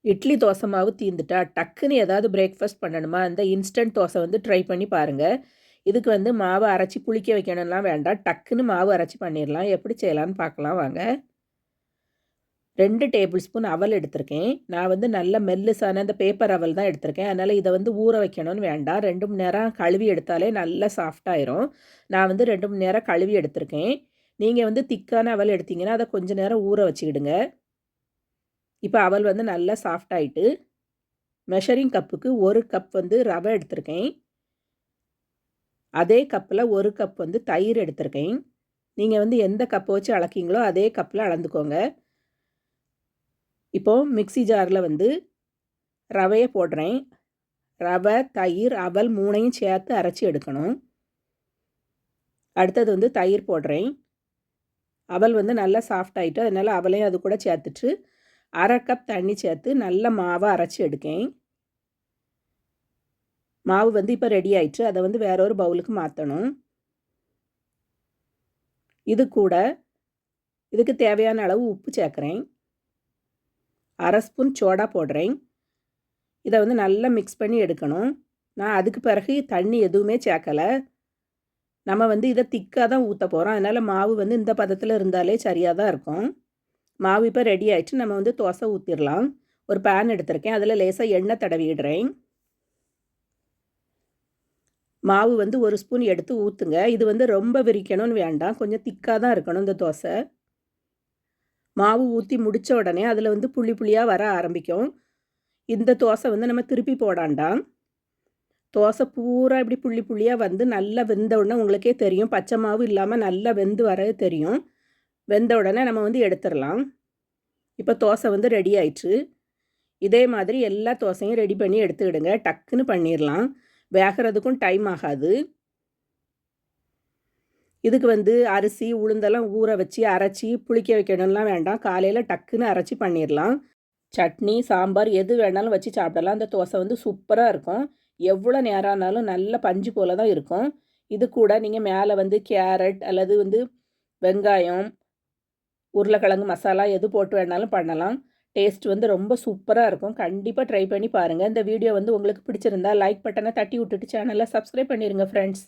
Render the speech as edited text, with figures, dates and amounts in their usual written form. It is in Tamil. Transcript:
இட்லி தோசை மாவு தீர்ந்துட்டா டக்குன்னு ஏதாவது பிரேக்ஃபாஸ்ட் பண்ணணுமா, இந்த இன்ஸ்டன்ட் தோசை வந்து ட்ரை பண்ணி பாருங்கள். இதுக்கு வந்து மாவு அரைச்சி புளிக்க வைக்கணும்லாம் வேண்டாம். டக்குன்னு மாவு அரைச்சி பண்ணிடலாம். எப்படி செய்யலான்னு பார்க்கலாம் வாங்க. 2 டேபிள் ஸ்பூன் அவல் எடுத்திருக்கேன். நான் வந்து நல்ல மெல்லிசான அந்த பேப்பர் அவல் தான் எடுத்திருக்கேன். அதனால் இதை வந்து ஊற வைக்கணும்னு வேண்டாம். 2 மணி நேரம் கழுவி எடுத்தாலே நல்லா சாஃப்டாயிரும். நான் வந்து 2 மணி நேரம் கழுவி எடுத்திருக்கேன். நீங்கள் வந்து திக்கான அவல் எடுத்தீங்கன்னா அதை கொஞ்சம் நேரம் ஊற வச்சுக்கிடுங்க. இப்போ அவல் வந்து நல்லா சாஃப்ட் ஆயிட்டு, மெஷரிங் கப்புக்கு 1 கப் வந்து ரவை எடுத்திருக்கேன். அதே கப்பில் 1 கப் வந்து தயிர் எடுத்திருக்கேன். நீங்கள் வந்து எந்த கப்பை வச்சு அளக்கீங்களோ அதே கப்பில் அளந்துக்கோங்க. இப்போது மிக்ஸி ஜாரில் வந்து ரவையை போடுறேன். ரவை, தயிர், அவல் 3ஐயும் சேர்த்து அரைச்சி எடுக்கணும். அடுத்தது வந்து தயிர் போடுறேன். அவல் வந்து நல்லா சாஃப்ட் ஆகிட்டு, அதனால் அவலையும் அது கூட சேர்த்துட்டு 1/2 கப் தண்ணி சேர்த்து நல்ல மாவை அரைச்சி எடுக்கேன். மாவு வந்து இப்போ ரெடி ஆயிடுச்சு. அதை வந்து வேற ஒரு பவுலுக்கு மாற்றணும். இது கூட இதுக்கு தேவையான அளவு உப்பு சேர்க்குறேன். 1/2 ஸ்பூன் சோடா போடுறேன். இதை வந்து நல்லா மிக்ஸ் பண்ணி எடுக்கணும். நான் அதுக்கு பிறகு தண்ணி எதுவுமே சேர்க்கலை. நம்ம வந்து இதை திக்காக தான் ஊற்ற போகிறோம். அதனால் மாவு வந்து இந்த பதத்தில் இருந்தாலே சரியாக தான் இருக்கும். மாவு இப்போ ரெடி ஆகிடுச்சு. நம்ம வந்து தோசை ஊற்றிடலாம். ஒரு பேன் எடுத்திருக்கேன். அதில் லேசாக எண்ணெய் தடவிடுறேன். மாவு வந்து 1 ஸ்பூன் எடுத்து ஊற்றுங்க. இது வந்து ரொம்ப விரிக்கணும்னு வேண்டாம். கொஞ்சம் திக்காக தான் இருக்கணும் இந்த தோசை. மாவு ஊற்றி முடித்த உடனே அதில் வந்து புள்ளி புள்ளியாக வர ஆரம்பிக்கும். இந்த தோசை வந்து நம்ம திருப்பி போடாண்டாம். தோசை பூரா இப்படி புள்ளி புள்ளியாக வந்து நல்லா வெந்த உடனே உங்களுக்கே தெரியும். பச்சை மாவு இல்லாமல் நல்லா வெந்து வரது தெரியும். வெந்த உடனே நம்ம வந்து எடுத்துடலாம். இப்போ தோசை வந்து ரெடி ஆயிடுச்சு. இதே மாதிரி எல்லா தோசையும் ரெடி பண்ணி எடுத்துக்கிடுங்க. டக்குன்னு பண்ணிடலாம். வேகிறதுக்கும் டைம் ஆகாது. இதுக்கு வந்து அரிசி, உளுந்தெல்லாம் ஊற வச்சு அரைச்சி புளிக்க வைக்கணும்லாம் வேண்டாம். காலையில் டக்குன்னு அரைச்சி பண்ணிடலாம். சட்னி, சாம்பார் எது வேணாலும் வச்சு சாப்பிடலாம். அந்த தோசை வந்து சூப்பராக இருக்கும். எவ்வளோ நேரம் ஆனாலும் நல்ல பஞ்சு போல தான் இருக்கும். இது கூட நீங்கள் மேலே வந்து கேரட் அல்லது வந்து வெங்காயம், உருளைக்கிழங்கு மசாலா எது போட்டு வேணாலும் பண்ணலாம். டேஸ்ட் வந்து ரொம்ப சூப்பராக இருக்கும். கண்டிப்பாக ட்ரை பண்ணி பாருங்கள். இந்த வீடியோ வந்து உங்களுக்கு பிடிச்சிருந்தா லைக் பட்டனை தட்டி விட்டுட்டு சேனலை சப்ஸ்கிரைப் பண்ணிடுங்க ஃப்ரெண்ட்ஸ்.